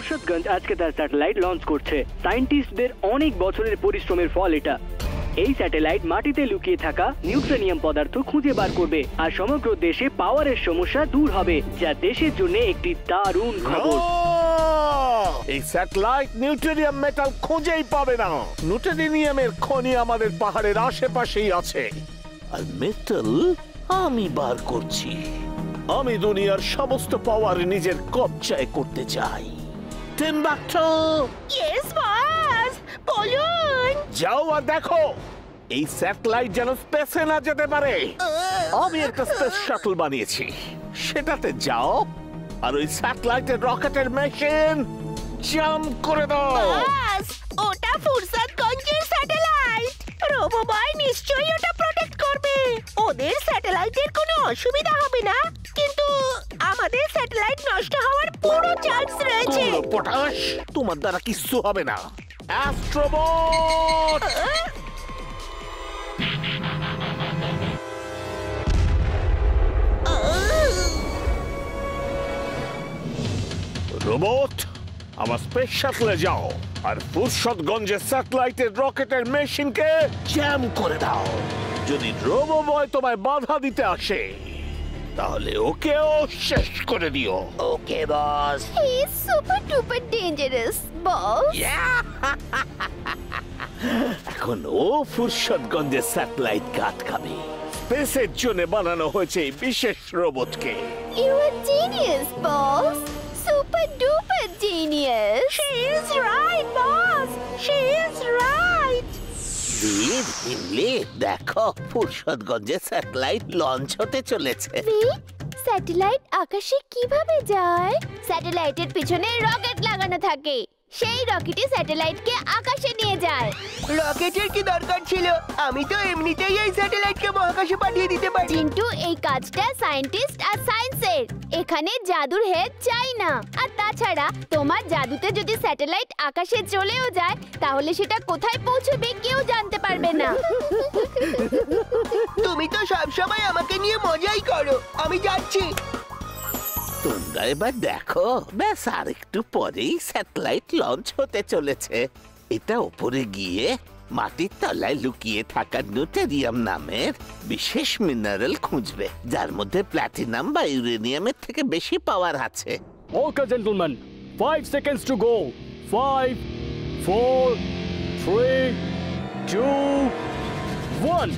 ফুরসতগঞ্জ আজকে তার satellite launch করছে। সায়েন্টিস্টদের অনেক বছরের পরিশ্রমের ফল এটা। এই স্যাটেলাইট মাটিতে লুকিয়ে থাকা নিউট্রিনিয়াম পদার্থ খুঁজে বার করবে আর সমগ্র দেশে পাওয়ারের সমস্যা দূর হবে, যা দেশের জন্য একটি দারুণ খবর। এই স্যাটেলাইট নিউট্রিনিয়াম মেটাল খুঁজেই পাবে না। নিউট্রিনিয়ামের খনি আমাদের পাহাড়ের আশেপাশেই আছে, আর মেটাল আমি বার করছি। আমি দুনিয়ার সমস্ত পাওয়ার নিজের কবজায় করতে চাই। টিম্বাকটু, ইয়েস বস, বলুন। যাও আর দেখো এই স্যাটেলাইট যেন স্পেসে না যেতে পারে। আমি একটা স্পেস শাটল বানিয়েছি, সেটাতে যাও আর ওই স্যাটেলাইটের রকেটের মেশিন জাম্প করে দাও। বস, ওটা ফুরসতগঞ্জের স্যাটেলাইট। রোবোবয় নিশ্চয়ই ওটা প্রোটেক্ট করবে। ওদের স্যাটেলাইটের কোনো অসুবিধা হবে না, কিন্তু আমাদের স্যাটেলাইট নষ্ট হওয়ার পুরো চান্স রয়েছে। পটাশ, তোমার দ্বারা কিচ্ছু হবে না। অ্যাস্ট্রোবট, রোবট আমার স্পেস শাটলে যাও আর ফুরসতগঞ্জের স্যাটেলাইটের রকেটের মেশিনকে জ্যাম করে দাও। যদি রোবোবয় তোমায় বাধা দিতে আসে তাহলে ওকেও শেষ করে দিও। Okay boss. He is super duper dangerous boss. এখন ও ফুরসতগঞ্জের স্যাটেলাইট কাট খাবে। স্পেসের জন্য বানানো হয়েছে এই বিশেষ রোবটকে। You are genius boss, super duper genius. She is right boss, she is right. দেখো ফুরসতগঞ্জের স্যাটেলাইট লঞ্চ হতে চলেছে। স্যাটেলাইট আকাশে কিভাবে যায়? স্যাটেলাইটের পিছনে রকেট লাগানো থাকে, সেই রকেটই স্যাটেলাইটকে আকাশে নিয়ে যায়। রকেটের কি দরকার ছিল? আমি তো এমনিতেই এই স্যাটেলাইটকে মহাকাশে পাঠিয়ে দিতে পারি। কিন্তু এই কাজটা সায়েন্টিস্ট আর সায়েন্সের, এখানে জাদুর হেল্প চাই না। আর তাছাড়া তোমার জাদুতে যদি স্যাটেলাইট আকাশে চলেও যায় তাহলে সেটা কোথায় পৌঁছবে কেউ জানতে পারবে না। তুমি তো সবসময় আমাকে নিয়ে মজাই করো। আমি যাচ্ছি। তোমরা এবার দেখো, ব্যাস আর একটু পরেই স্যাটেলাইট লঞ্চ হতে চলেছে। এটা উপরে গিয়ে মাটির তলায় লুকিয়ে থাকা নিউটেরিয়াম নামের বিশেষ মিনারেল খুঁজবে, যার মধ্যে প্ল্যাটিনাম বা ইউরেনিয়ামের থেকে বেশি পাওয়ার আছে। ওকে জেন্টলম্যান, 5 seconds to go. 5, 4, 3, 2, 1.